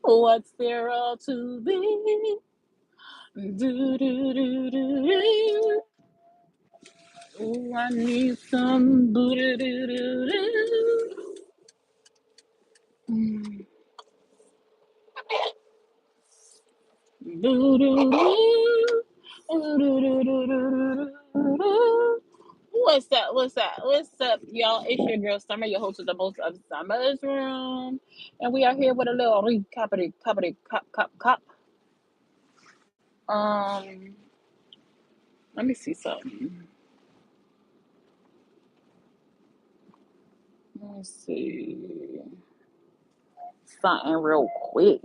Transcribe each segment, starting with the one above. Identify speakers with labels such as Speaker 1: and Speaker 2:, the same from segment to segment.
Speaker 1: What's there all to be? Do, do, do, do, do. Ooh, I need some boo doo doo doo doo. Boo doo doo. Doo doo doo doo doo doo doo. What's up? What's up? What's up, y'all? It's your girl Summer, your host of the most of Summer's Room, and we are here with a little cop. Um, let me see something. Let me see something real quick.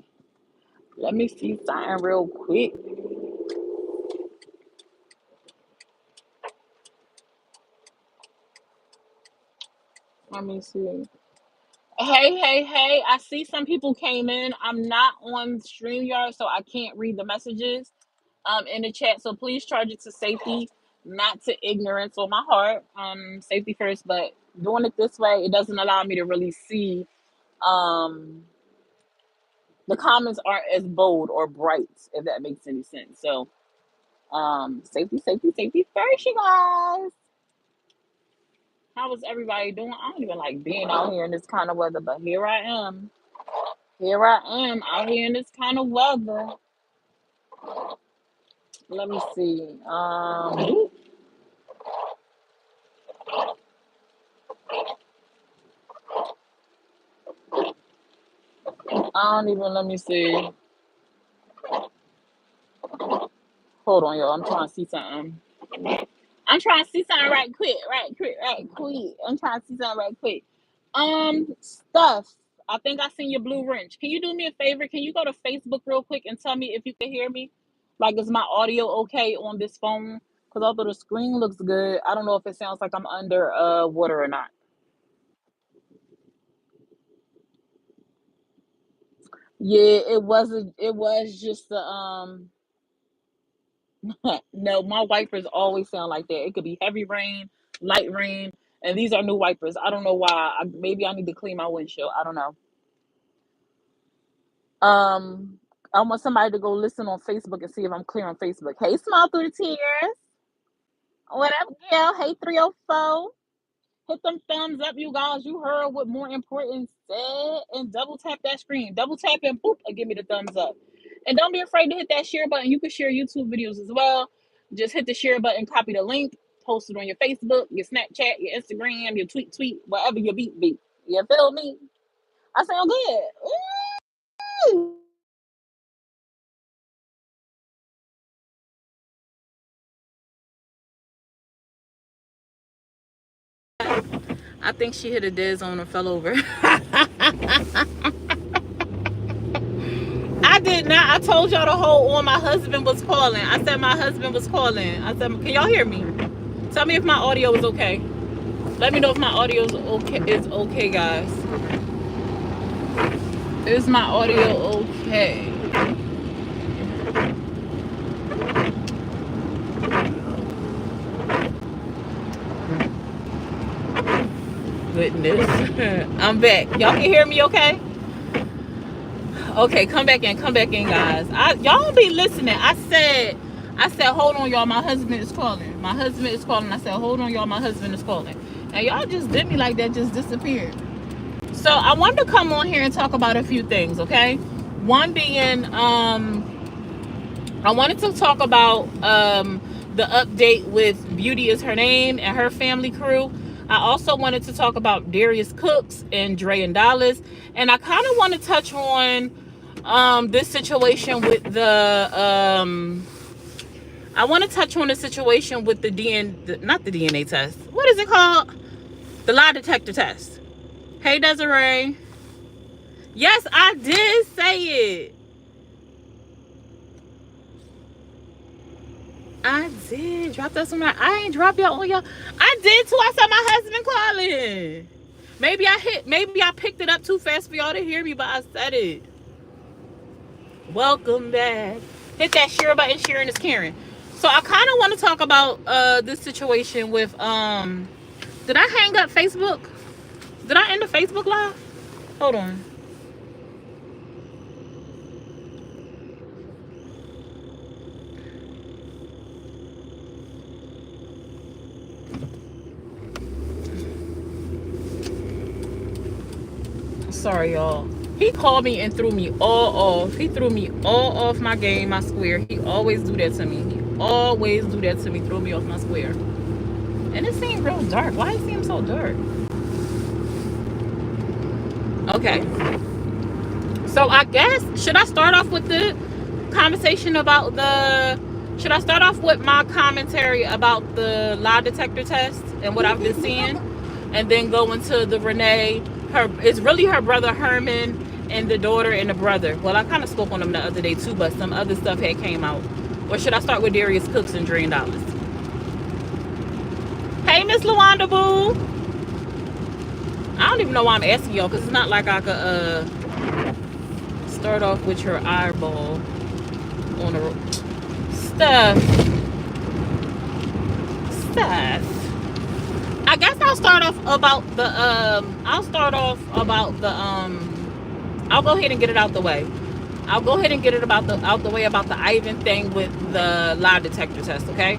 Speaker 1: Let me see something real quick. Let me see. Hey. I see some people came in. I'm not on StreamYard, so I can't read the messages in the chat. So please charge it to safety, not to ignorance or my heart. Safety first, but doing it this way, it doesn't allow me to really see. Um, the comments aren't as bold or bright, if that makes any sense. So safety first, you guys. How is everybody doing? I don't even like being out here in this kind of weather, but here I am. Here I am out here in this kind of weather. Let me see. I don't even let me see. Hold on, y'all. I'm trying to see something. I'm trying to see something right quick. I'm trying to see something right quick. Stuff. I think I seen your blue wrench. Can you do me a favor? Can you go to Facebook real quick and tell me if you can hear me? Like, is my audio okay on this phone? Because although the screen looks good, I don't know if it sounds like I'm under water or not. Yeah, it wasn't. It was just the No, my wipers always sound like that. It could be heavy rain, light rain, and these are new wipers. I don't know why. Maybe I need to clean my windshield. I don't know. Um, I want somebody to go listen on Facebook and see if I'm clear on Facebook. Hey, smile through the tears. What up, girl? Hey, 304. Hit them thumbs up, you guys. You heard what more important said. And double tap that screen. Double tap and boop, and give me the thumbs up. And don't be afraid to hit that share button. You can share YouTube videos as well. Just hit the share button, copy the link, post it on your Facebook, your Snapchat, your Instagram, your tweet, whatever your beat. You feel me? I sound good. Ooh. I think she hit a dead zone and fell over. I did not. I told y'all the whole on my husband was calling. I said my husband was calling. I said, can y'all hear me? Tell me if my audio is okay. Let me know if my audio is okay. Is okay, guys. Is my audio okay? Goodness. I'm back. Y'all can hear me okay? Okay, come back in, guys. Y'all don't be listening. I said, hold on, y'all. My husband is calling. I said, hold on, y'all. My husband is calling. And y'all just did me like that, just disappeared. So I wanted to come on here and talk about a few things, okay? One being, I wanted to talk about the update with Beauty is her name and her family crew. I also wanted to talk about Darius Cooks and Dre and Dallas. And I kind of want to touch on this situation with the I want to touch on the situation with not the DNA test. What is it called? The lie detector test. Hey, Desiree. Yes, I did say it. I did drop that somewhere. I ain't drop y'all on y'all. I did too. I saw my husband calling. Maybe I picked it up too fast for y'all to hear me, but I said it. Welcome back. Hit that share button. Sharing is caring. So I kind of want to talk about this situation with did I hang up Facebook? Did I end the Facebook live? Hold on. sorry, y'all. He called me and threw me all off. He threw me all off my game, my square. He always do that to me. He always do that to me, throw me off my square. And it seemed real dark. Why it seem so dark? Okay. So I guess, should I start off with the conversation about should I start off with my commentary about the lie detector test and what I've been seeing? And then go into the Renee, it's really her brother Herman and the daughter and the brother. Well, I kind of spoke on them the other day too, but some other stuff had came out. Or should I start with Darius Cooks and $1 Dollars? Hey, Miss Luanda Boo. I don't even know why I'm asking y'all, because it's not like I could start off with your eyeball on the stuff. I guess I'll start off about the I'll go ahead and get it out the way. I'll go ahead and get it out the way about the Ivan thing with the lie detector test, okay?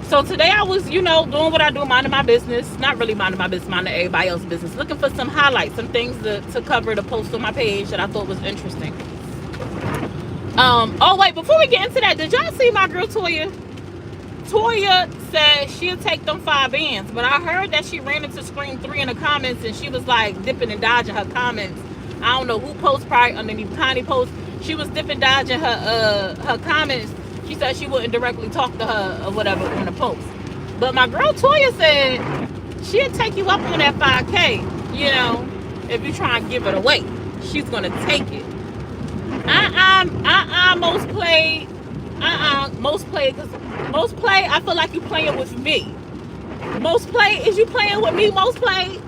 Speaker 1: So today I was, doing what I do, minding my business. Not really minding my business, minding everybody else's business. Looking for some highlights, some things to cover, to post on my page that I thought was interesting. Oh wait, before we get into that, did y'all see my girl Toya? Toya said she'll take them 5 bands, but I heard that she ran into Scream 3 in the comments and she was like dipping and dodging her comments. I don't know who posts, probably underneath Connie post. She was dipping dodging her comments. She said she wouldn't directly talk to her or whatever on the post. But my girl Toya said she'll take you up on that 5K, if you try and give it away. She's gonna take it. Most play, I feel like you playing with me. Most play, is you playing with me? Most play.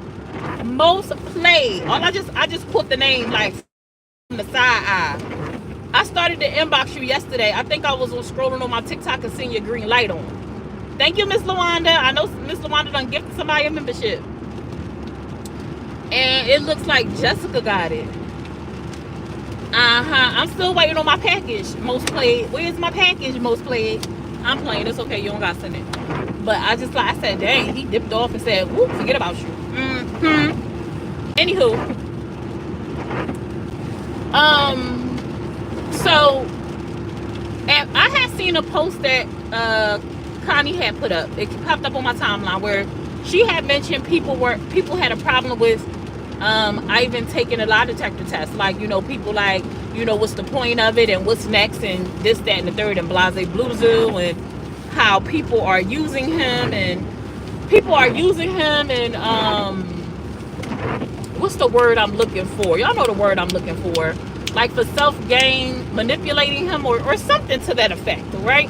Speaker 1: I just put the name like from the side eye. I started to inbox you yesterday. I think I was scrolling on my TikTok and seeing your green light on. Thank you, Miss Lawanda. I know Miss Lawanda done gifted somebody a membership. And it looks like Jessica got it. I'm still waiting on my package, Most Played. Where's my package, Most Played? I'm playing. It's okay. You don't got to send it. But I said, dang, he dipped off and said, whoop, forget about you. Anywho. So, and I had seen a post that Connie had put up. It popped up on my timeline where she had mentioned people had a problem with Ivan taking a lie detector test. Like, people like, what's the point of it and what's next and this, that, and the third and blase blue and how people are using him and what's the word I'm looking for? Y'all know the word I'm looking for. Like for self-gain, manipulating him or something to that effect, right?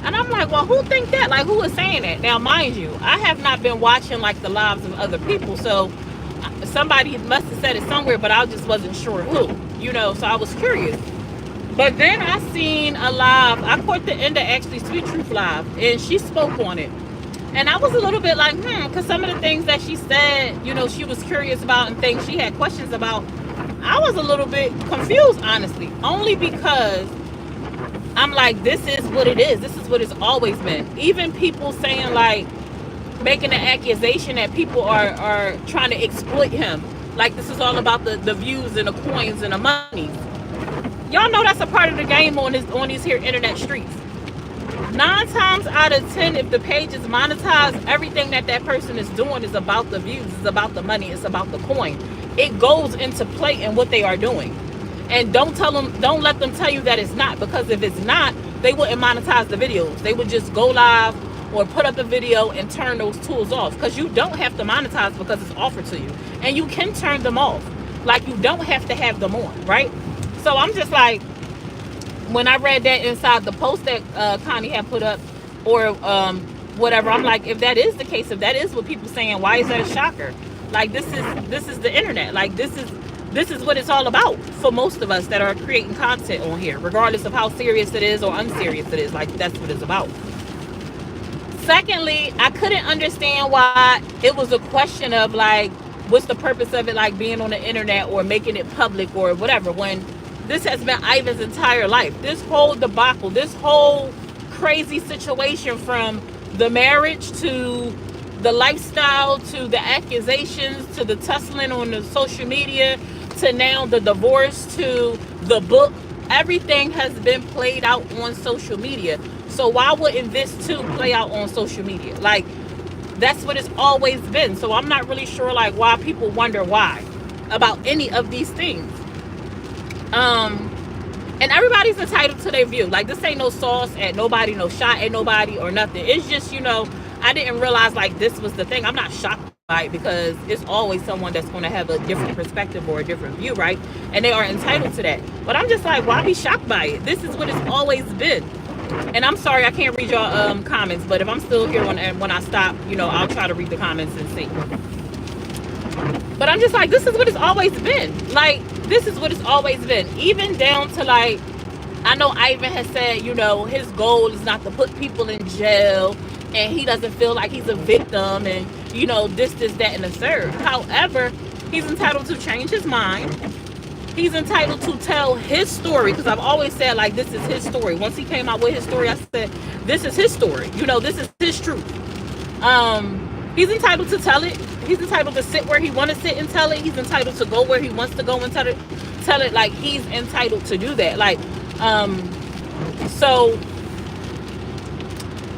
Speaker 1: And I'm like, well, who think that? Like, who is saying that? Now, mind you, I have not been watching like the lives of other people, so somebody must have said it somewhere, but I just wasn't sure who, so I was curious. But then I seen a live, I caught the end of actually Sweet Truth Live, and she spoke on it. And I was a little bit like, because some of the things that she said, she was curious about and things she had questions about, I was a little bit confused, honestly, only because I'm like, this is what it is. This is what it's always been. Even people saying like, making an accusation that people are trying to exploit him. Like this is all about the views and the coins and the money. Y'all know that's a part of the game on these here internet streets. 9 times out of 10, if the page is monetized, everything that person is doing is about the views, it's about the money, it's about the coin. It goes into play in what they are doing. And don't let them tell you that it's not, because if it's not, they wouldn't monetize the videos. They would just go live or put up a video and turn those tools off, because you don't have to monetize because it's offered to you, and you can turn them off. Like you don't have to have them on, right? So I'm just like, when I read that inside the post that Connie had put up or whatever, I'm like, if that is the case, if that is what people saying, why is that a shocker? Like this is the internet. Like this is what it's all about for most of us that are creating content on here, regardless of how serious it is or unserious it is. Like that's what it's about. Secondly, I couldn't understand why it was a question of like, what's the purpose of it, like being on the internet or making it public or whatever, when this has been Ivan's entire life. This whole debacle, this whole crazy situation, from the marriage to the lifestyle to the accusations to the tussling on the social media to now the divorce to the book, everything has been played out on social media. So why wouldn't this too play out on social media? Like, that's what it's always been. So I'm not really sure like why people wonder why about any of these things. And everybody's entitled to their view. Like, this ain't no sauce at nobody, no shot at nobody or nothing. It's just, I didn't realize like this was the thing. I'm not shocked by it because it's always someone that's going to have a different perspective or a different view, right? And they are entitled to that. But I'm just like, why be shocked by it? This is what it's always been. And I'm sorry I can't read your comments, but if I'm still here when I stop, I'll try to read the comments and see. But I'm just like, this is what it's always been. Like, this is what it's always been. Even down to like, I know Ivan has said, his goal is not to put people in jail, and he doesn't feel like he's a victim, and this, that, and the third. However, he's entitled to change his mind. He's entitled to tell his story, because I've always said like this is his story. Once he came out with his story, I said this is his story. This is his truth. He's entitled to tell it. He's entitled to sit where he want to sit and tell it. He's entitled to go where he wants to go and tell it. Like, he's entitled to do that. Like, so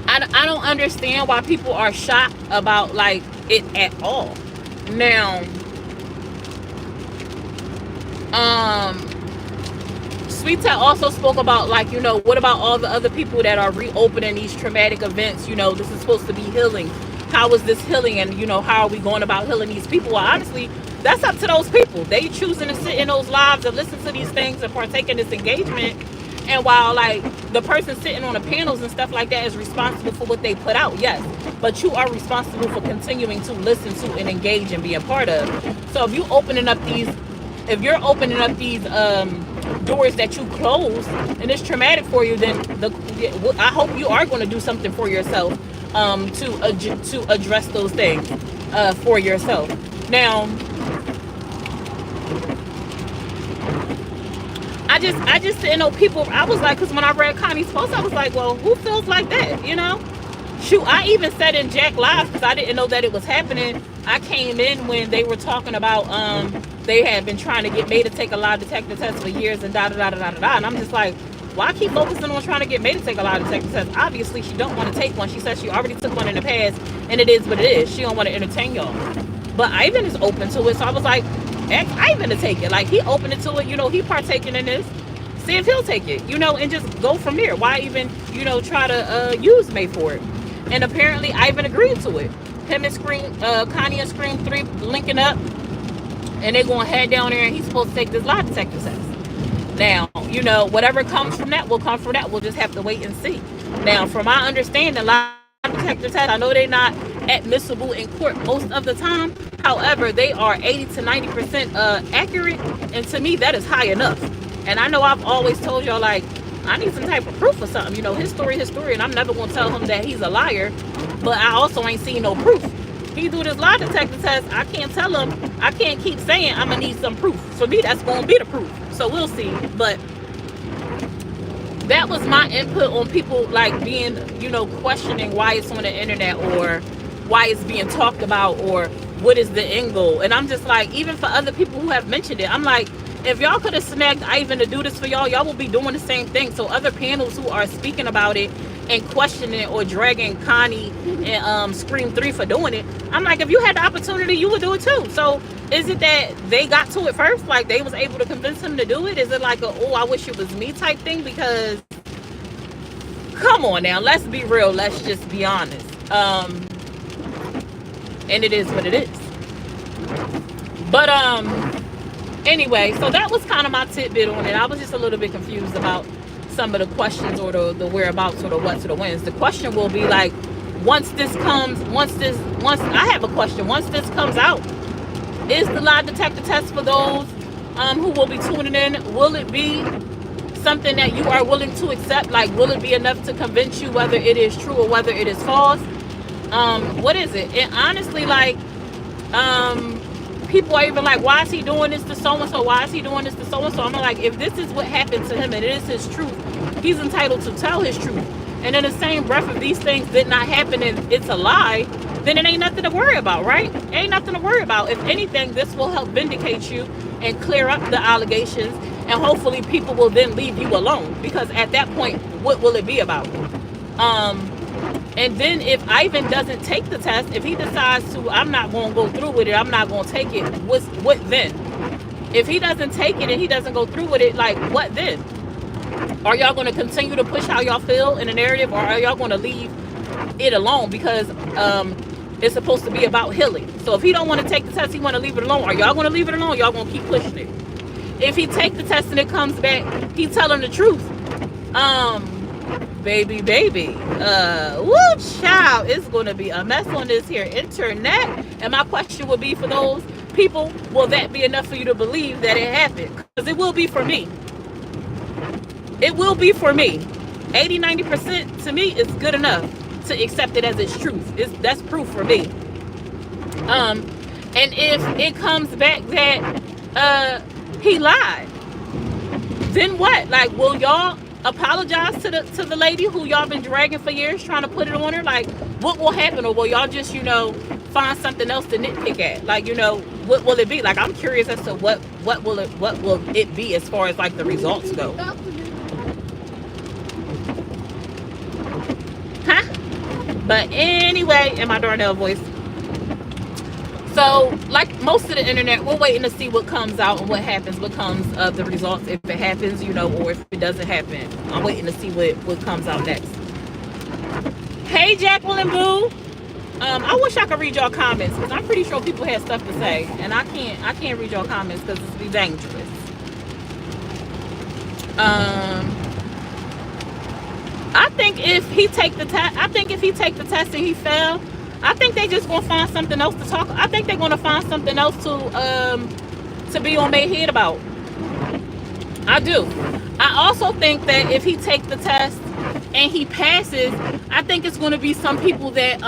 Speaker 1: I don't understand why people are shocked about like it at all. Now, Sweet Tat also spoke about like, what about all the other people that are reopening these traumatic events? This is supposed to be healing. How is this healing? And how are we going about healing these people? Well, honestly, that's up to those people. They choosing to sit in those lives and listen to these things and partake in this engagement. And while like the person sitting on the panels and stuff like that is responsible for what they put out, yes, but you are responsible for continuing to listen to and engage and be a part of. So if you're opening up these doors that you close and it's traumatic for you, then I hope you are going to do something for yourself to address those things for yourself. Now, I just didn't know people. I was like, because when I read Connie's post, I was like, well, who feels like that? Shoot, I even said in Jack Live, because I didn't know that it was happening. I came in when they were talking about they had been trying to get May to take a lie detector test for years and and I'm just like, why keep focusing on trying to get May to take a lie detector test? Obviously, she don't want to take one. She said she already took one in the past, and it is what it is. She don't want to entertain y'all. But Ivan is open to it, so I was like, ask Ivan to take it. Like, he opened it to it, he partaking in this. See if he'll take it, and just go from there. Why even, try to use May for it? And apparently Ivan agreed to it. Him and Connie and Scream 3 linking up, and they're going to head down there, and he's supposed to take this lie detector test. Now, whatever comes from that will come from that. We'll just have to wait and see. Now, from my understanding, lie detector tests, I know they're not admissible in court most of the time. However, they are 80 to 90% accurate, and to me, that is high enough. And I know I've always told y'all, like, I need some type of proof or something. His story, and I'm never going to tell him that he's a liar, but I also ain't seen no proof. He do this lie detector test, I can't tell him, I can't keep saying I'm going to need some proof. For me, that's going to be the proof. So we'll see. But that was my input on people, like, being, questioning why it's on the internet or why it's being talked about or what is the end goal. And I'm just like, even for other people who have mentioned it, I'm like, if y'all could have snagged Ivan to do this for y'all will be doing the same thing. So other panels who are speaking about it and questioning it or dragging Connie and Scream 3 for doing it, I'm like, if you had the opportunity, you would do it too. So is it that they got to it first? Like, they was able to convince him to do it? Is it like I wish it was me type thing? Because, come on now, let's be real. Let's just be honest. And it is what it is. But, anyway, so that was kind of my tidbit on it. I was just a little bit confused about some of the questions or the whereabouts or the what's or the wins. The question will be like, once I have a question. Once this comes out, is the lie detector test for those who will be tuning in, will it be something that you are willing to accept? Like, will it be enough to convince you whether it is true or whether it is false? What is it? And honestly, like, people are even like, why is he doing this to so-and-so? Why is he doing this to so-and-so? I'm like, if this is what happened to him and it is his truth, he's entitled to tell his truth. And in the same breath, if these things did not happen and it's a lie, then it ain't nothing to worry about, right? Ain't nothing to worry about. If anything, this will help vindicate you and clear up the allegations, and hopefully people will then leave you alone, because at that point, what will it be about? And then if Ivan doesn't take the test, if he decides to, I'm not going to go through with it, I'm not going to take it, what then? If he doesn't take it and he doesn't go through with it, like, what then? Are y'all going to continue to push how y'all feel in the narrative, or are y'all going to leave it alone because it's supposed to be about healing? So if he don't want to take the test, he want to leave it alone. Are y'all going to leave it alone? Y'all going to keep pushing it? If he take the test and it comes back, he telling the truth. Baby, woo, child, it's going to be a mess on this here internet. And my question would be for those people, will that be enough for you to believe that it happened? Because it will be for me. It will be for me. 80-90% to me is good enough to accept it as its truth. That's proof for me. And if it comes back that he lied, then what? Like, will y'all apologize to the lady who y'all been dragging for years, trying to put it on her? Like, what will happen? Or will y'all just, find something else to nitpick at? Like, what will it be? Like, I'm curious as to what will it be as far as like the results go. Huh? But anyway, in my Darnell voice. So, like most of the internet, we're waiting to see what comes out and what happens, what comes of the results, if it happens, or if it doesn't happen. I'm waiting to see what comes out next. Hey, Jacqueline Boo. I wish I could read y'all comments, because I'm pretty sure people had stuff to say, and I can't read y'all comments because it's be dangerous. I think if he take the test and he fail, I think they just gonna find something else to talk. I think they're gonna find something else to be on their head about. I do. I also think that if he take the test and he passes, I think it's gonna be some people that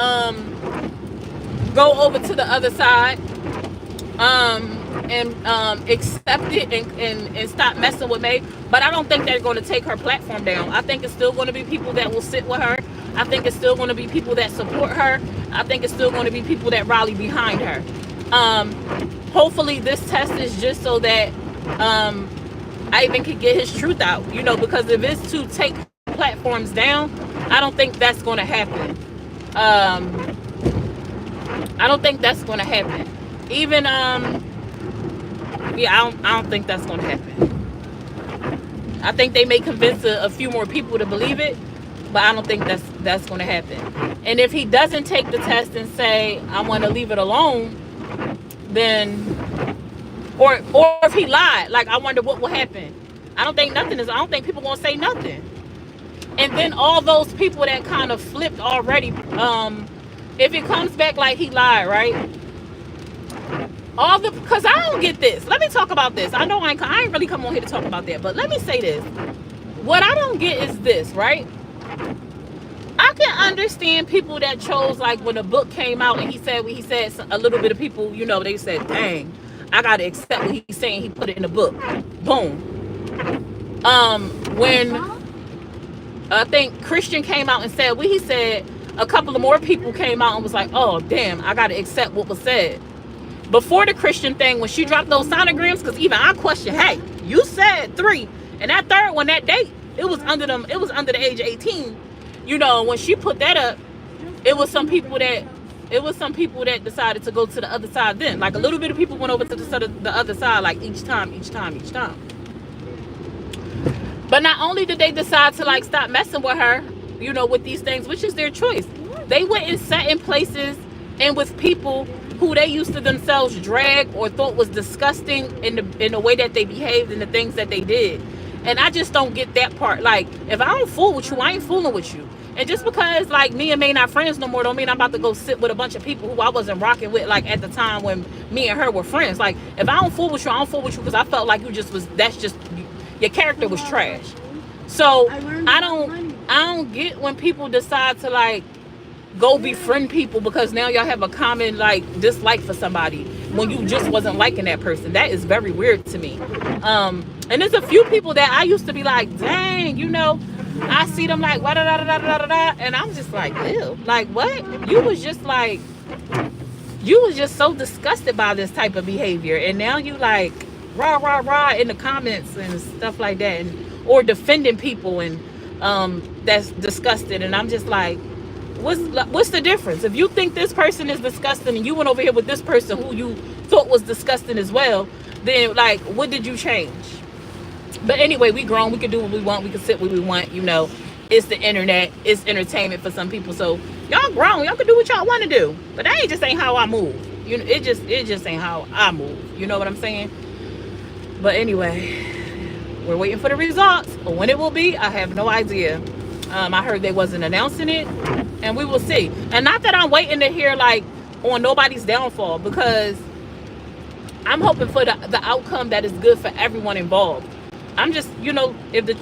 Speaker 1: go over to the other side and accept it and stop messing with May. But I don't think they're going to take her platform down. I think it's still going to be people that will sit with her. I think it's still going to be people that support her. I think it's still going to be people that rally behind her. Hopefully this test is just so that Ivan can get his truth out, because if it's to take platforms down, I don't think that's going to happen. I don't think that's going to happen. Even I don't think that's going to happen. I think they may convince a few more people to believe it, but I don't think that's going to happen. And if he doesn't take the test and say, I want to leave it alone, then, or if he lied, like, I wonder what will happen. I don't think people going to say nothing. And then all those people that kind of flipped already, if it comes back like he lied, right? Because I don't get this. Let me talk about this. I know I ain't really come on here to talk about that, but let me say this. What I don't get is this, right? I can understand people that chose, like, when the book came out and he said a little bit of people, they said, dang, I got to accept what he's saying. He put it in the book. Boom. When I think Christian came out and said what he said, a couple of more people came out and was like, oh, damn, I got to accept what was said. Before the Christian thing, when she dropped those sonograms, because even I questioned, hey, you said 3, and that third one, that date, it was under the age of 18. When she put that up, it was some people that decided to go to the other side then. Like, a little bit of people went over to the other side, like, each time. But not only did they decide to, like, stop messing with her, with these things, which is their choice. They went and sat in places and with people who they used to themselves drag or thought was disgusting in the way that they behaved and the things that they did. And I just don't get that part. Like, if I don't fool with you, I ain't fooling with you. And just because, like, me and May not friends no more don't mean I'm about to go sit with a bunch of people who I wasn't rocking with, like, at the time when me and her were friends. Like, if I don't fool with you, I don't fool with you because I felt like your character was trash. So I don't get when people decide to, like, go befriend people because now y'all have a common, like, dislike for somebody when you just wasn't liking that person. That is very weird to me. And there's a few people that I used to be like, dang, I see them like, and I'm just like, ew, like, what? You was just like You was just so disgusted by this type of behavior, and now you like rah rah rah in the comments and stuff like that, and or defending people and that's disgusted. And I'm just like, what's the difference? If you think this person is disgusting and you went over here with this person who you thought was disgusting as well, then like, what did you change? But anyway, we grown. We can do what we want. We can sit where we want. You know, it's the internet. It's entertainment for some people. So y'all grown. Y'all can do what y'all want to do. But that just ain't how I move. You know, it just ain't how I move. You know what I'm saying? But anyway, we're waiting for the results. When it will be, I have no idea. I heard they wasn't announcing it, and we will see. And not that I'm waiting to hear like on nobody's downfall, because I'm hoping for the outcome that is good for everyone involved. I'm just, if the,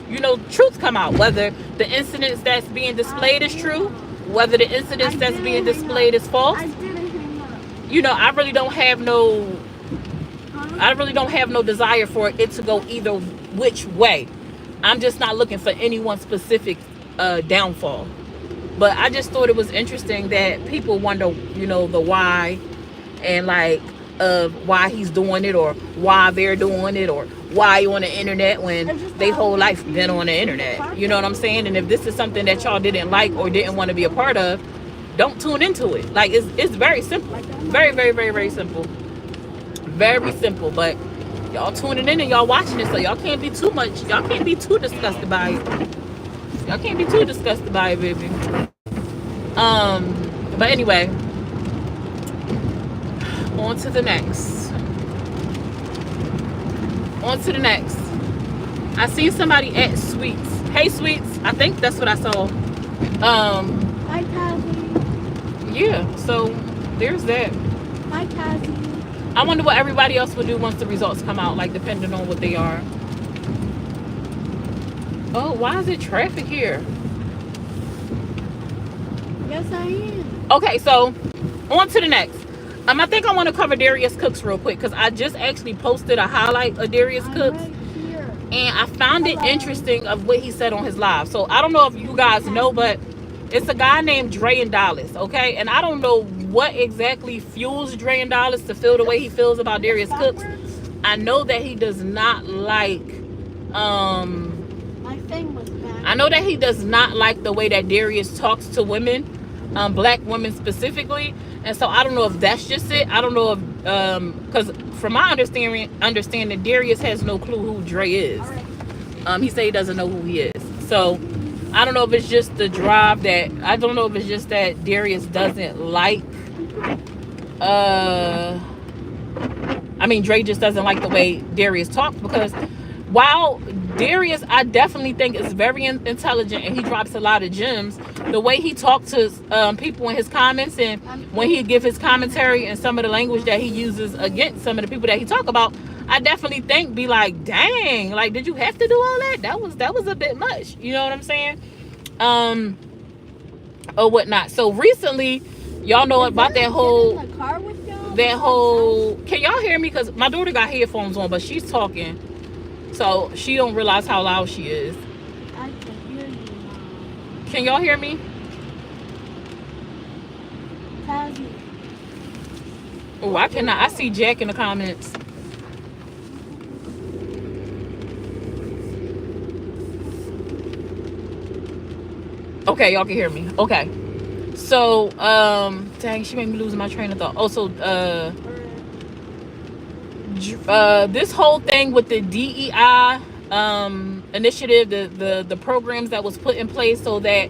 Speaker 1: truth come out, whether the incidents that's being displayed is true, whether the incidents that's being displayed is false. I really don't have no desire for it to go either which way. I'm just not looking for any one specific downfall. But I just thought it was interesting that people wonder, the why, and like of why he's doing it, or why they're doing it, or why on the internet when they whole life been on the internet. You know what I'm saying? And if this is something that y'all didn't like or didn't want to be a part of, don't tune into it. Like, it's very simple. Very, very, very, very simple. Very simple. But y'all tuning in and y'all watching it, so y'all can't be too disgusted by it. Y'all can't be too disgusted by it, baby. But anyway, on to the next. I seen somebody at Sweets. Hey, Sweets. I think that's what I saw.
Speaker 2: Hi, Cassie.
Speaker 1: Yeah, so there's that.
Speaker 2: Hi, Cassie.
Speaker 1: I wonder what everybody else will do once the results come out, like depending on what they are. Oh, why is it traffic here?
Speaker 2: Yes, I am.
Speaker 1: Okay, so on to the next. I think I want to cover Darius Cooks real quick, because I just actually posted a highlight of Darius Cooks, and I found it interesting of what he said on his live. So I don't know if you guys know, but it's a guy named Dre and Dallas, okay? And I don't know what exactly fuels Dre and Dallas to feel the way he feels about Darius Cooks. I know that he does not like
Speaker 2: my thing was bad.
Speaker 1: I know that he does not like the way that Darius talks to women, black women specifically. And so I don't know if that's just it. I don't know if, because from my understanding, Darius has no clue who Dre is. He said he doesn't know who he is. So I don't know if it's just the drive that, I don't know if it's just that Darius doesn't like, Dre just doesn't like the way Darius talks, because while Darius, I definitely think is very intelligent and he drops a lot of gems, the way he talks to people in his comments, and when he give his commentary and some of the language that he uses against some of the people that he talk about, I definitely think be like, dang, like, did you have to do all that? That was a bit much. You know what I'm saying? Or whatnot. So recently, y'all know about that whole, can y'all hear me? Because my daughter got headphones on, but she's talking. So she don't realize how loud she is.
Speaker 2: I can hear you, Mom.
Speaker 1: Can y'all hear me?
Speaker 2: Cassie.
Speaker 1: Oh, I cannot. I see Jack in the comments. Okay, y'all can hear me. Okay. So, dang, she made me lose my train of thought. Also, this whole thing with the DEI initiative, the programs that was put in place so that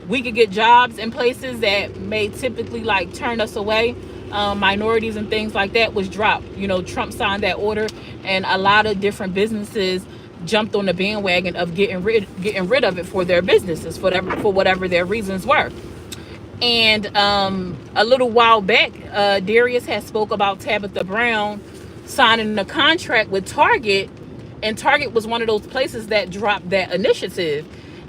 Speaker 1: we could get jobs in places that may typically like turn us away, minorities and things like that, was dropped. Trump signed that order, and a lot of different businesses jumped on the bandwagon of getting rid of it for their businesses, for whatever their reasons were. And a little while back, Darius had spoke about Tabitha Brown signing a contract with Target, and Target was one of those places that dropped that initiative.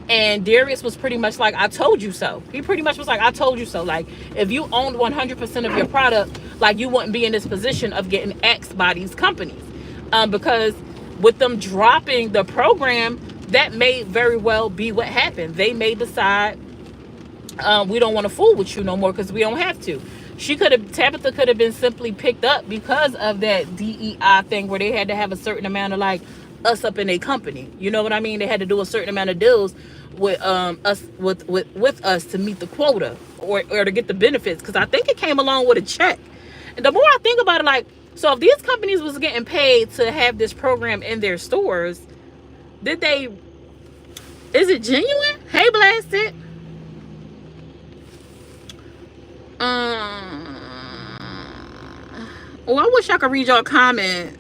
Speaker 1: And Darius was pretty much like, I told you so. He pretty much was like, I told you so. Like, if you owned 100% of your product, like, you wouldn't be in this position of getting axed by these companies. Because with them dropping the program, that may very well be what happened. They may decide, we don't want to fool with you no more because we don't have to. Tabitha could have been simply picked up because of that DEI thing where they had to have a certain amount of like us up in a company. You know what I mean? They had to do a certain amount of deals with us with us to meet the quota or to get the benefits, because I think it came along with a check. And the more I think about it, like, so if these companies was getting paid to have this program in their stores, did they, is it genuine? Hey, Blasted. Oh, I wish I could read y'all comments.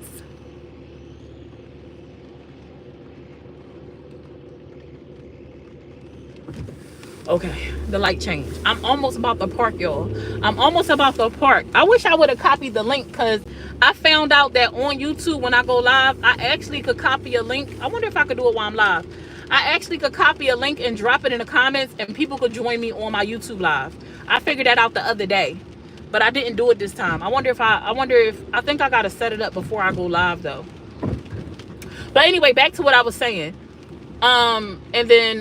Speaker 1: Okay, the light changed. I'm almost about to park, y'all. I'm almost about to park. I wish I would have copied the link, because I found out that on YouTube when I go live, I actually could copy a link. I wonder if I could do it while I'm live. I actually could copy a link and drop it in the comments, and people could join me on my YouTube live. I figured that out the other day, but I didn't do it this time. I think I gotta set it up before I go live though. But anyway, back to what I was saying. And then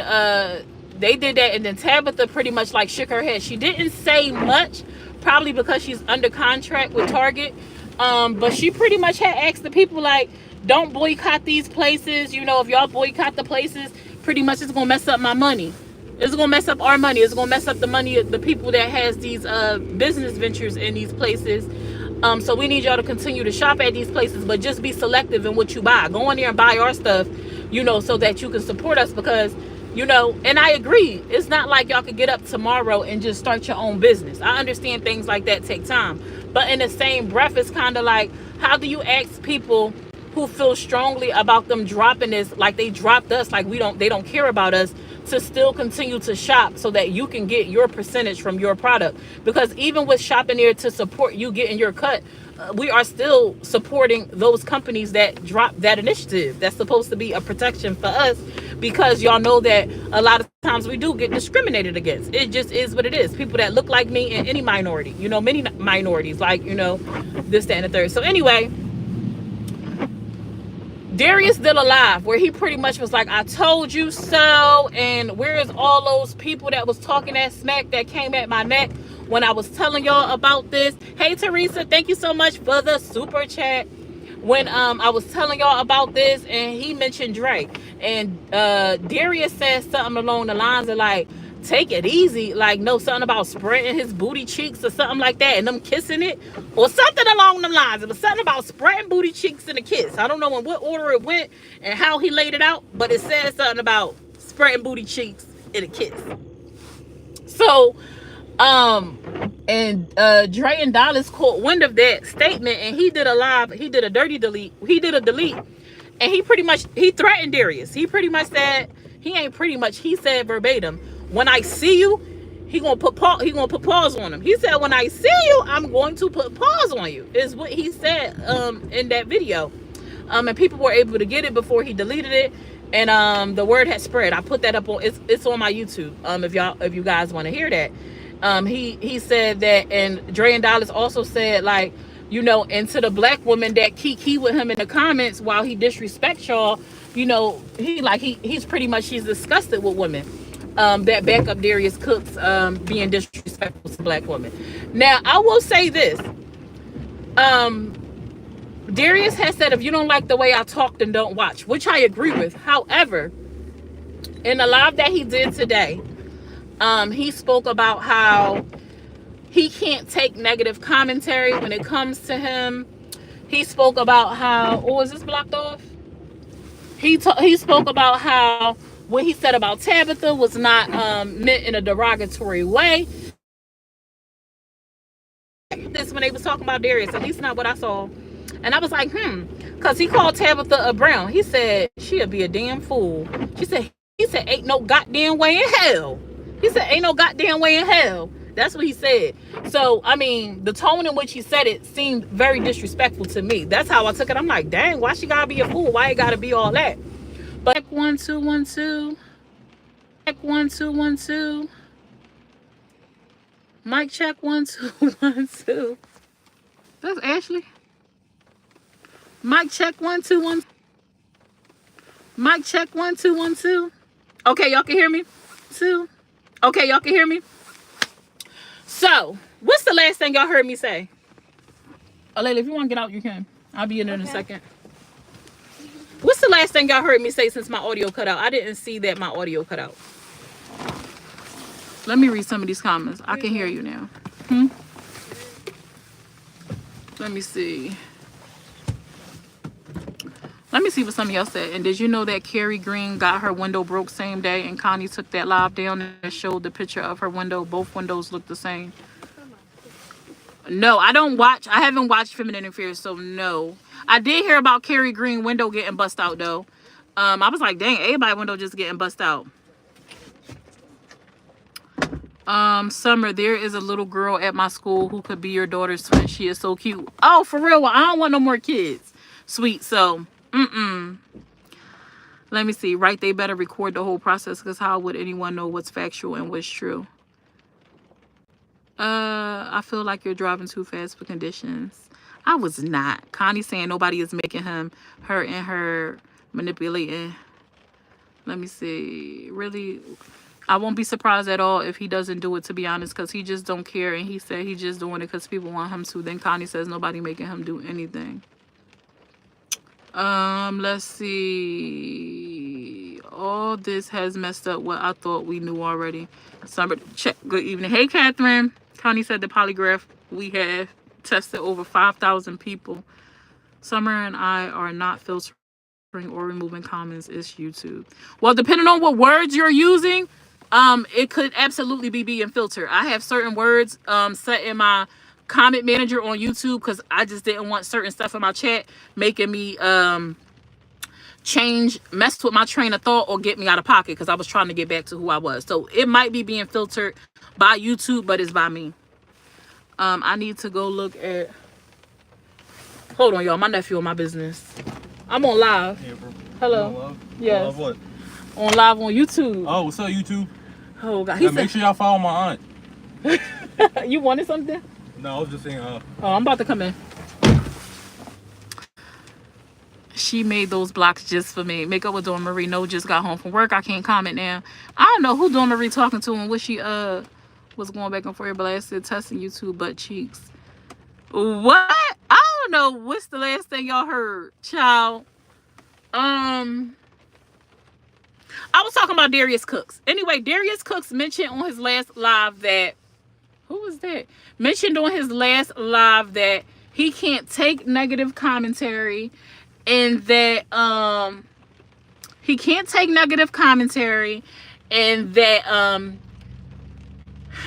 Speaker 1: they did that, and then Tabitha pretty much like shook her head. She didn't say much, probably because she's under contract with Target. But she pretty much had asked the people, like, don't boycott these places. You know, if y'all boycott the places, pretty much it's gonna mess up my money. It's gonna mess up our money. It's gonna mess up the money of the people that has these business ventures in these places. So we need y'all to continue to shop at these places, but just be selective in what you buy. Go in there and buy our stuff, you know, so that you can support us, because, you know, and I agree, it's not like y'all could get up tomorrow and just start your own business. I understand things like that take time, but in the same breath, it's kind of like, how do you ask people who feel strongly about them dropping this, like they dropped us, like they don't care about us, to still continue to shop so that you can get your percentage from your product? Because even with shopping there to support you getting your cut, we are still supporting those companies that drop that initiative. That's supposed to be a protection for us, because y'all know that a lot of times we do get discriminated against. It just is what it is. People that look like me and any minority, you know, many minorities, like, you know, this, that, and the third. So anyway, Darius did a live where he pretty much was like, I told you so, and where is all those people that was talking that smack that came at my neck when I was telling y'all about this? Hey, Teresa, thank you so much for the super chat. When I was telling y'all about this, and he mentioned Drake, and Darius said something along the lines of like, take it easy, like, no, something about spreading his booty cheeks or something like that, and them kissing it, or something along them lines. It was something about spreading booty cheeks and a kiss. I don't know in what order it went and how he laid it out, but it said something about spreading booty cheeks and a kiss. So and Dre and Dallas caught wind of that statement, and he did a live, he did a delete, and he threatened Darius. He said verbatim, when I see you, he gonna put pause on him. He said, when I see you, I'm going to put pause on you, is what he said in that video. And people were able to get it before he deleted it, and the word had spread. I put that up on, it's on my YouTube, if you guys want to hear that. He said that, and Dre and Dallas also said, like, you know, and to the black woman that kiki with him in the comments while he disrespects y'all, you know, he's pretty much, he's disgusted with women that back up Darius Cooks being disrespectful to black women. Now, I will say this. Darius has said, if you don't like the way I talk, then don't watch, which I agree with. However, in the live that he did today, he spoke about how he can't take negative commentary when it comes to him. He spoke about how, oh, is this blocked off? He spoke about how what he said about Tabitha was not meant in a derogatory way. This when they was talking about Darius, at least not what I saw. And I was like, because he called Tabitha a brown. He said, she'll be a damn fool. He said, ain't no goddamn way in hell. He said, ain't no goddamn way in hell. That's what he said. So, I mean, the tone in which he said it seemed very disrespectful to me. That's how I took it. I'm like, dang, why she gotta be a fool? Why it gotta be all that? But 1 2 1 2. Check 1 2 1 2. Mic check 1 2 1 2. That's Ashley. Mic check 1 2 1. Mic check 1 2 1 2. Okay, y'all can hear me. 2. Okay, y'all can hear me. So What's the last thing y'all heard me say? Oh, Layla, if you want to get out, you can. I'll be in a second. What's the last thing y'all heard me say since my audio cut out? I didn't see that my audio cut out. Let me read some of these comments. I can hear you now. Let me see. Let me see what some of y'all said. And did you know that Carrie Green got her window broke same day and Connie took that live down and showed the picture of her window? Both windows look the same. No, I haven't watched Feminine Affairs, so no. I did hear about Carrie Green window getting bust out though. I was like, dang, everybody window just getting bust out. Summer, there is a little girl at my school who could be your daughter's twin. She is so cute. Oh, for real? Well, I don't want no more kids. Sweet, so, Let me see. Right, they better record the whole process because how would anyone know what's factual and what's true? I feel like you're driving too fast for conditions. I was not. Connie saying nobody is making him, her and her manipulating. Let me see. Really, I won't be surprised at all if he doesn't do it, to be honest, because he just don't care. And he said he's just doing it because people want him to. Then Connie says nobody making him do anything. Let's see. All this has messed up what I thought we knew already. Summer, check. Good evening. Hey, Catherine. Connie said the polygraph we have tested over 5,000 people. Summer and I are not filtering or removing comments. It's YouTube. Well, depending on what words you're using, it could absolutely be being filtered. I have certain words set in my comment manager on YouTube because I just didn't want certain stuff in my chat making me mess with my train of thought or get me out of pocket because I was trying to get back to who I was. So it might be being filtered by YouTube, but it's by me. I need to go look at. Hold on, y'all. My nephew on my business. I'm on live.
Speaker 3: Yeah, bro.
Speaker 1: Hello.
Speaker 3: On live?
Speaker 1: Yes.
Speaker 3: On live what?
Speaker 1: On live on YouTube.
Speaker 3: Oh, what's up, YouTube?
Speaker 1: Oh God.
Speaker 3: Yeah, make sure y'all follow my aunt.
Speaker 1: You wanted something?
Speaker 3: No, I was just saying.
Speaker 1: Oh, I'm about to come in. She made those blocks just for me. Make up with Dawn Marie. No, just got home from work. I can't comment now. I don't know who Dawn Marie talking to and what she was going back and forth. But I said testing YouTube butt cheeks. What? I don't know. What's the last thing y'all heard, child? I was talking about Darius Cooks. Anyway, Darius Cooks mentioned on his last live that who was that? Mentioned on his last live that he can't take negative commentary and that he can't take negative commentary and that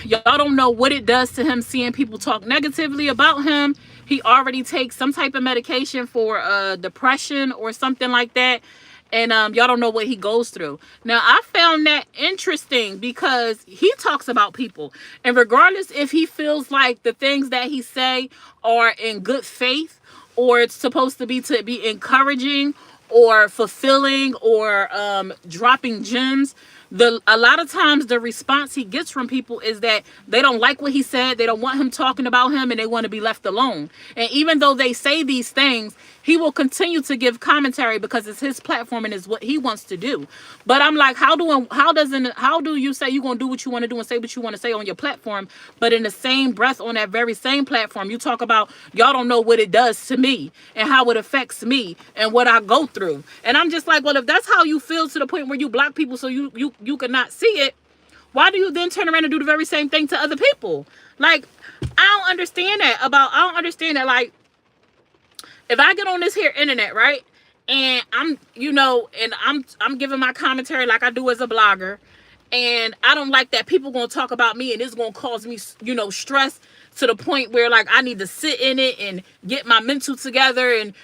Speaker 1: y'all don't know what it does to him seeing people talk negatively about him. He already takes some type of medication for depression or something like that. And y'all don't know what he goes through. Now, I found that interesting because he talks about people. And regardless if he feels like the things that he say are in good faith or it's supposed to be encouraging or fulfilling or dropping gems, a lot of times the response he gets from people is that they don't like what he said, they don't want him talking about him, and they want to be left alone. And even though they say these things, he will continue to give commentary because it's his platform and it's what he wants to do. But I'm like, how do you say you're gonna do what you want to do and say what you want to say on your platform, but in the same breath on that very same platform you talk about y'all don't know what it does to me and how it affects me and what I go through. And I'm just like, well, if that's how you feel to the point where you block people so you cannot see it, why do you then turn around and do the very same thing to other people? Like, I don't understand that. Like, if I get on this here internet, right, and I'm giving my commentary like I do as a blogger, and I don't like that people gonna talk about me and it's gonna cause me, stress to the point where like I need to sit in it and get my mental together, and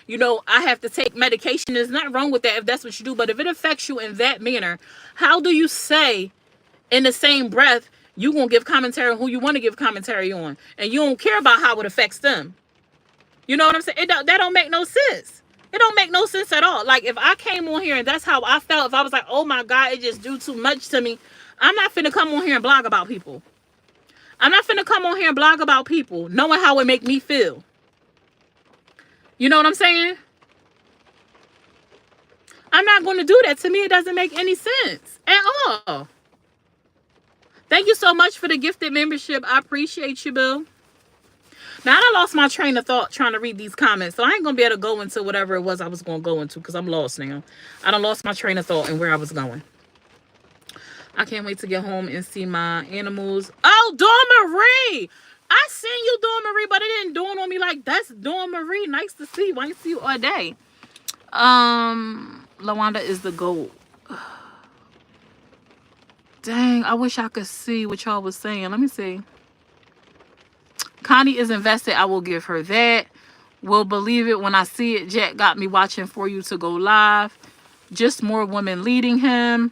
Speaker 1: I have to take medication. There's nothing wrong with that if that's what you do, but if it affects you in that manner, how do you say in the same breath you gonna give commentary on who you want to give commentary on, and you don't care about how it affects them? You know what I'm saying? That don't make no sense. It don't make no sense at all. Like, if I came on here and that's how I felt, if I was like, oh my God, it just do too much to me, I'm not finna come on here and blog about people. I'm not finna come on here and blog about people knowing how it make me feel. You know what I'm saying? I'm not going to do that. To me, it doesn't make any sense at all. Thank you so much for the gifted membership. I appreciate you, Bill. Now, I lost my train of thought trying to read these comments, so I ain't going to be able to go into whatever it was I was going to go into because I'm lost now. I done lost my train of thought and where I was going. I can't wait to get home and see my animals. Oh, Dawn Marie! I seen you, Dawn Marie, but it didn't dawn on me like that's Dawn Marie. Nice to see you. I ain't see you all day. Lawanda is the GOAT. Dang, I wish I could see what y'all was saying. Let me see. Connie is invested. I will give her that. Will believe it when I see it. Jack got me watching For You to Go Live. Just more women leading him.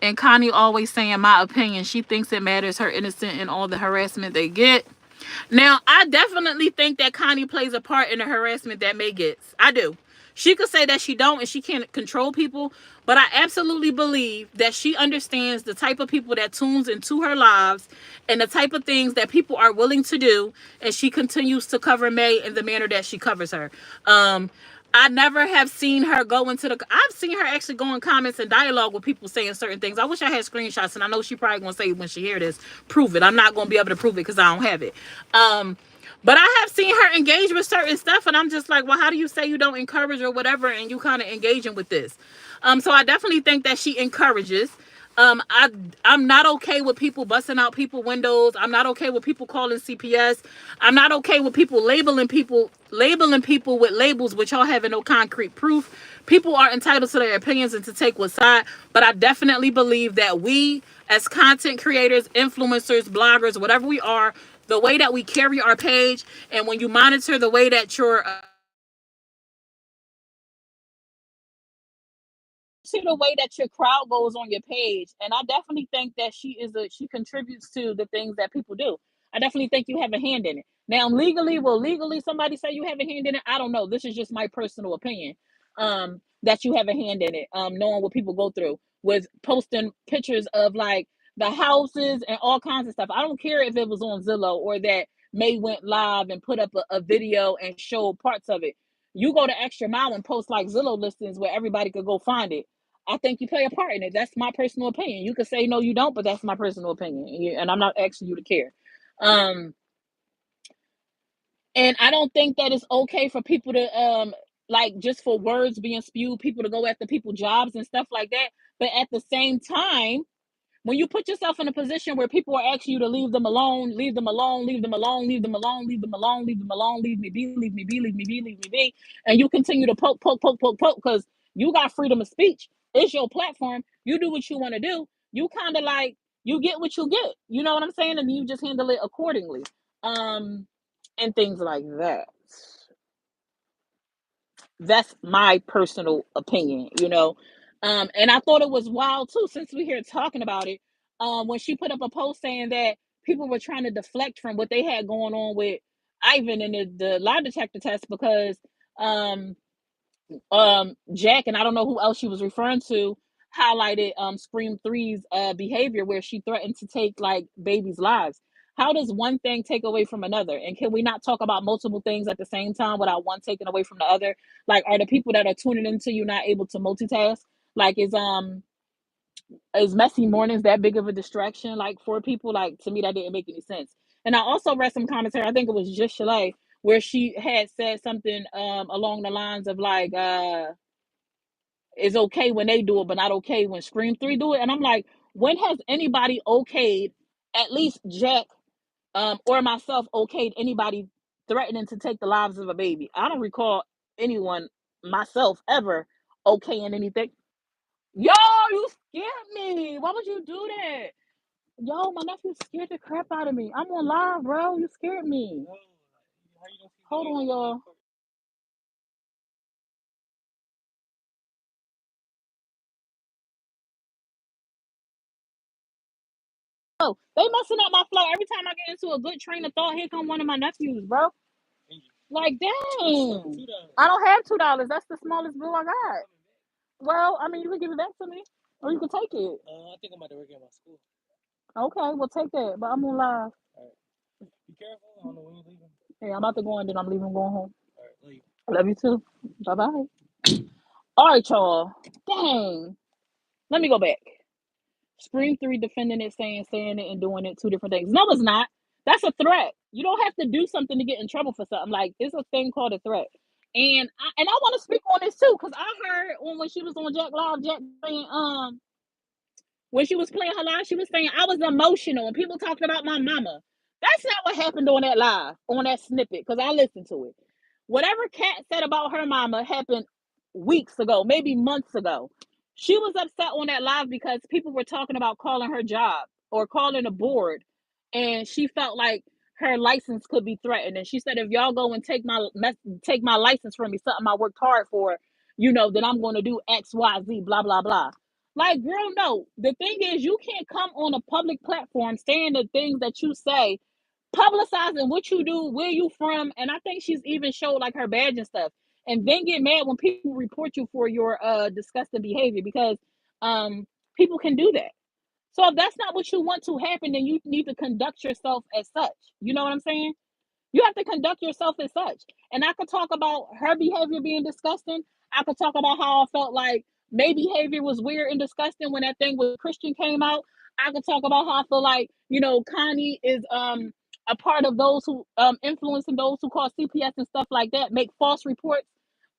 Speaker 1: And Connie always saying my opinion. She thinks it matters her innocent in all the harassment they get. Now, I definitely think that Connie plays a part in the harassment that May gets. I do. She could say that she don't and she can't control people, but I absolutely believe that she understands the type of people that tunes into her lives and the type of things that people are willing to do, and she continues to cover May in the manner that she covers her. I never have seen her go into I've seen her actually go in comments and dialogue with people saying certain things. I wish I had screenshots, and I know she probably gonna say when she hear this, prove it. I'm not gonna be able to prove it because I don't have it. But I have seen her engage with certain stuff, and I'm just like, well, how do you say you don't encourage or whatever, and you kind of engaging with this? So I definitely think that she encourages. I'm not okay with people busting out people windows. I'm not okay with people calling CPS. I'm not okay with people labeling people with labels which y'all having no concrete proof. People are entitled to their opinions and to take what's side, but I definitely believe that we as content creators, influencers, bloggers, whatever we are, the way that we carry our page, and when you monitor the way that your see the way that your crowd goes on your page, and I definitely think that she contributes to the things that people do. I definitely think you have a hand in it. Now, legally somebody say you have a hand in it? I don't know. This is just my personal opinion. That you have a hand in it. Knowing what people go through with posting pictures of like the houses and all kinds of stuff. I don't care if it was on Zillow or that May went live and put up a video and showed parts of it. You go the extra mile and post like Zillow listings where everybody could go find it. I think you play a part in it. That's my personal opinion. You could say no, you don't, but that's my personal opinion, and I'm not asking you to care. And I don't think that it's okay for people to like just for words being spewed, people to go after people's jobs and stuff like that. But at the same time, when you put yourself in a position where people are asking you to leave them alone, leave them alone, leave them alone, leave them alone, leave them alone, leave them alone, leave me be, leave me be, leave me be, leave me be, and you continue to poke, because you got freedom of speech. It's your platform. You do what you want to do. You kind of like you get what you get. You know what I'm saying? And you just handle it accordingly. And things like that. That's my personal opinion. And I thought it was wild too, since we're here talking about it. When she put up a post saying that people were trying to deflect from what they had going on with Ivan and the lie detector test because Jack, and I don't know who else she was referring to, highlighted Scream 3's behavior where she threatened to take like babies' lives. How does one thing take away from another? And can we not talk about multiple things at the same time without one taking away from the other? Like, are the people that are tuning into you not able to multitask? Like, is messy mornings that big of a distraction? Like for people, like to me, that didn't make any sense. And I also read some commentary. I think it was just Shalay where she had said something along the lines of like, it's okay when they do it, but not okay when Scream 3 do it. And I'm like, when has anybody okayed, at least Jack or myself, okayed anybody threatening to take the lives of a baby? I don't recall anyone, myself, ever okaying anything. Yo, you scared me. Why would you do that? Yo, my nephew scared the crap out of me. I'm on live, bro. You scared me. Hold on, y'all. Oh, they messing up my flow. Every time I get into a good train of thought, here come one of my nephews, bro. Like, dang. I don't have $2. That's the smallest bill I got. Well, I mean, you can give it back to me, or you can take it. I think I'm about to work at my school. Okay, well, take that. But I'm on live. All right. Be careful. I don't know when you're leaving. Hey, I'm about to go and then I'm leaving, going home. All right, love you. Love you too. Bye bye. All right, y'all. Dang. Let me go back. Scream 3 defending it, saying it, and doing it, two different things. No, it's not. That's a threat. You don't have to do something to get in trouble for something. Like, it's a thing called a threat. And I want to speak on this too, because I heard when she was on Jack Live, Jack saying, when she was playing her live, she was saying I was emotional and people talking about my mama. That's not what happened on that live, on that snippet, because I listened to it. Whatever Kat said about her mama happened weeks ago, maybe months ago. She was upset on that live because people were talking about calling her job or calling a board, and she felt like her license could be threatened. And she said, if y'all go and take my license from me, something I worked hard for, then I'm going to do X, Y, Z, blah, blah, blah. Like, girl, no. The thing is, you can't come on a public platform saying the things that you say, publicizing what you do, where you from, and I think she's even showed like her badge and stuff, and then get mad when people report you for your disgusting behavior, because people can do that. So if that's not what you want to happen, then you need to conduct yourself as such. You know what I'm saying? You have to conduct yourself as such. And I could talk about her behavior being disgusting. I could talk about how I felt like May behavior was weird and disgusting when that thing with Christian came out. I could talk about how I feel like, Connie is a part of those who influencing those who call CPS and stuff like that, make false reports.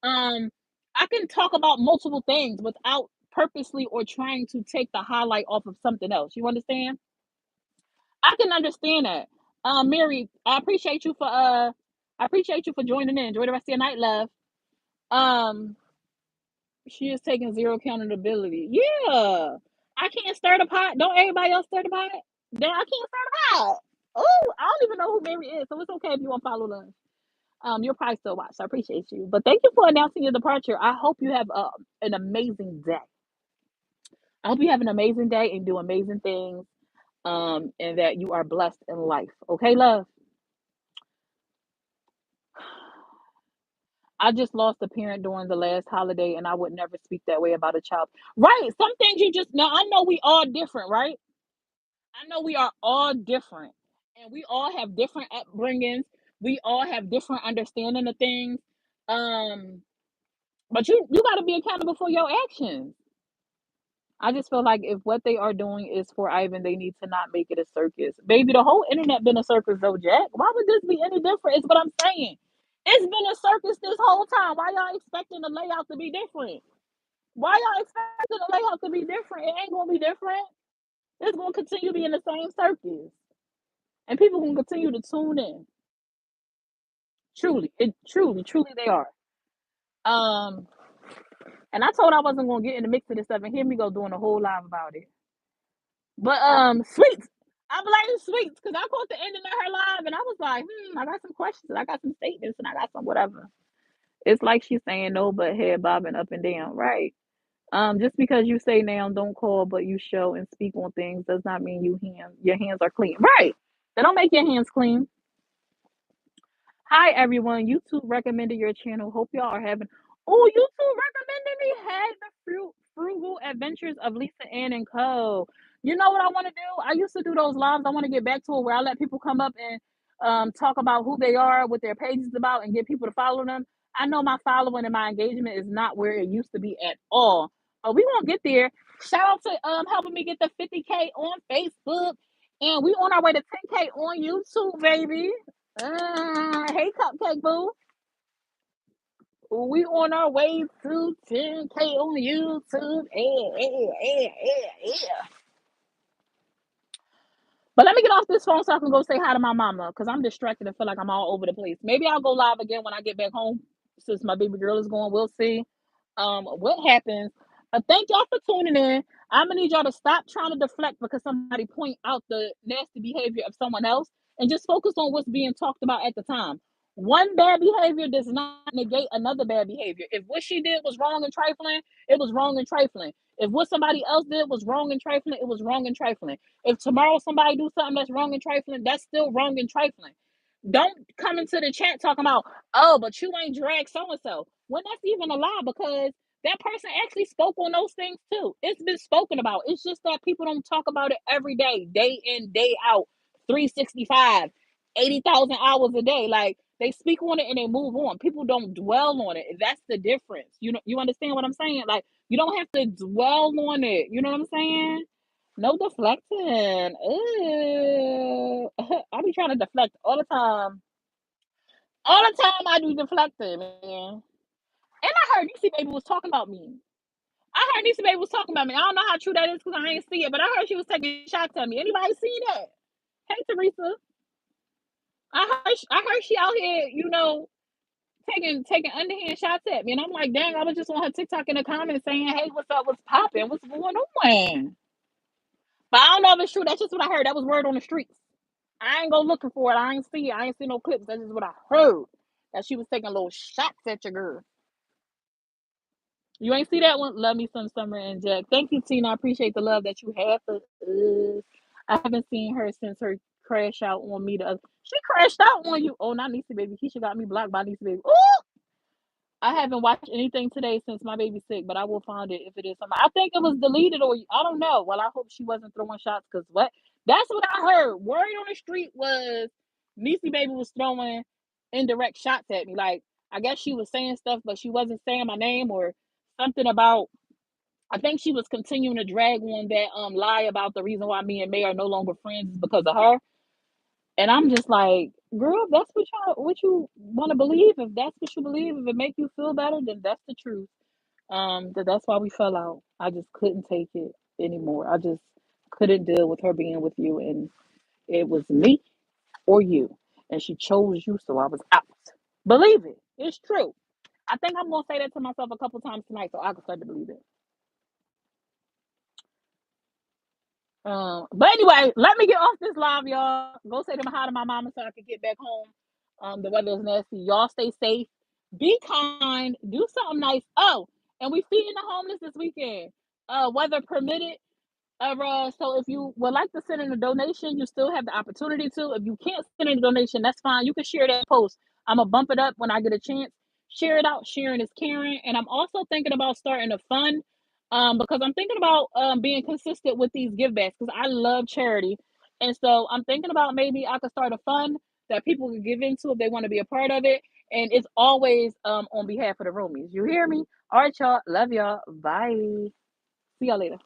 Speaker 1: Um I can talk about multiple things without purposely or trying to take the highlight off of something else. You understand? I can understand that. Mary, I appreciate you for joining in. Enjoy the rest of your night, love. Um, she is taking zero accountability. Yeah. I can't stir the pot. Don't everybody else stir the pot? Then I can't stir the pot. Oh, I don't even know who Mary is, so it's okay if you want to follow us. You'll probably still watch, so I appreciate you. But thank you for announcing your departure. I hope you have an amazing day. I hope you have an amazing day and do amazing things. And that you are blessed in life. Okay, love. I just lost a parent during the last holiday, and I would never speak that way about a child. Right. Some things you just now. I know we all different, right? I know we are all different, and we all have different upbringings. We all have different understanding of things. Um, but you got to be accountable for your actions. I just feel like if what they are doing is for Ivan, they need to not make it a circus. Baby, the whole internet been a circus though, Jack. Why would this be any different? Is what I'm saying. It's been a circus this whole time. Why y'all expecting the layout to be different? Why y'all expecting the layout to be different? It ain't gonna be different. It's gonna continue being the same circus. And people can continue to tune in. Truly they are. Um, and I told I wasn't gonna get in the mix of this stuff, and here we go doing a whole live about it. But sweets. I blame sweets because I caught the ending of her live and I was like, I got some questions, I got some statements, and I got some whatever. It's like she's saying no, but head bobbing up and down, right? Just because you say now don't call, but you show and speak on things does not mean your hands are clean, right? They don't make your hands clean. Hi everyone, YouTube recommended your channel. Hope y'all are having. Oh, YouTube recommended me. Had the frugal adventures of Lisa Ann and Co. You know what I want to do? I used to do those lives. I want to get back to it where I let people come up and talk about who they are, what their page is about, and get people to follow them. I know my following and my engagement is not where it used to be at all, but we won't get there. Shout out to helping me get the 50K on Facebook, and we on our way to 10K on YouTube, baby. Hey, Cupcake Boo. We on our way to 10K on YouTube. Yeah. But let me get off this phone so I can go say hi to my mama because I'm distracted and feel like I'm all over the place. Maybe I'll go live again when I get back home since my baby girl is going. We'll see what happens. But thank y'all for tuning in. I'm gonna need y'all to stop trying to deflect because somebody point out the nasty behavior of someone else and just focus on what's being talked about at the time. One bad behavior does not negate another bad behavior. If what she did was wrong and trifling, it was wrong and trifling. If what somebody else did was wrong and trifling, it was wrong and trifling. If tomorrow somebody do something that's wrong and trifling, that's still wrong and trifling. Don't come into the chat talking about, oh, but you ain't drag so and so. When that's even a lie because that person actually spoke on those things too. It's been spoken about. It's just that people don't talk about it every day in, day out, 365, 80,000 hours a day. Like they speak on it and they move on. People don't dwell on it. That's the difference. You understand what I'm saying? Like you don't have to dwell on it. You know what I'm saying? No deflecting. Ooh. I be trying to deflect all the time. All the time I do deflecting, man. And I heard Niecy Baby was talking about me. I heard Niecy Baby was talking about me. I don't know how true that is because I ain't see it, but I heard she was taking shots at me. Anybody seen that? Hey, Teresa. I heard she out here, taking underhand shots at me, and I'm like, dang, I was just on her TikTok in the comments saying, hey, what's up, what's popping, what's going on? But I don't know if it's true. That's just what I heard. That was word on the streets. I ain't go looking for it. I ain't see it. I ain't see no clips. That's just what I heard. That she was taking little shots at your girl. You ain't see that one? Love me some Summer and Jack. Thank you, Tina. I appreciate the love that you have for us. I haven't seen her since her crash out on me. She crashed out on you. Oh, not Niecy Baby. Keisha got me blocked by Niecy Baby. Ooh! I haven't watched anything today since my baby's sick, but I will find it if it is something. I think it was deleted or I don't know. Well, I hope she wasn't throwing shots because what? That's what I heard. Word on the street was Niecy Baby was throwing indirect shots at me. Like, I guess she was saying stuff, but she wasn't saying my name or something about. I think she was continuing to drag on that lie about the reason why me and May are no longer friends is because of her. And I'm just like, girl, if that's what you want to believe, if that's what you believe, if it make you feel better, then that's the truth. That's why we fell out. I just couldn't take it anymore. I just couldn't deal with her being with you, and it was me or you, and she chose you, so I was out. Believe it. It's true. I think I'm gonna say that to myself a couple times tonight, so I can start to believe it. But anyway, let me get off this live, y'all. Go say hi to my mama so I can get back home. The weather is nasty. Y'all stay safe. Be kind. Do something nice. Oh, and we feeding the homeless this weekend. Weather permitted. So if you would like to send in a donation, you still have the opportunity to. If you can't send in a donation, that's fine. You can share that post. I'm gonna bump it up when I get a chance. Share it out. Sharing is caring. And I'm also thinking about starting a fund, because I'm thinking about being consistent with these give backs because I love charity, and so I'm thinking about maybe I could start a fund that people can give into if they want to be a part of it. And it's always on behalf of the roomies. You hear me? All right, y'all. Love y'all. Bye. See y'all later.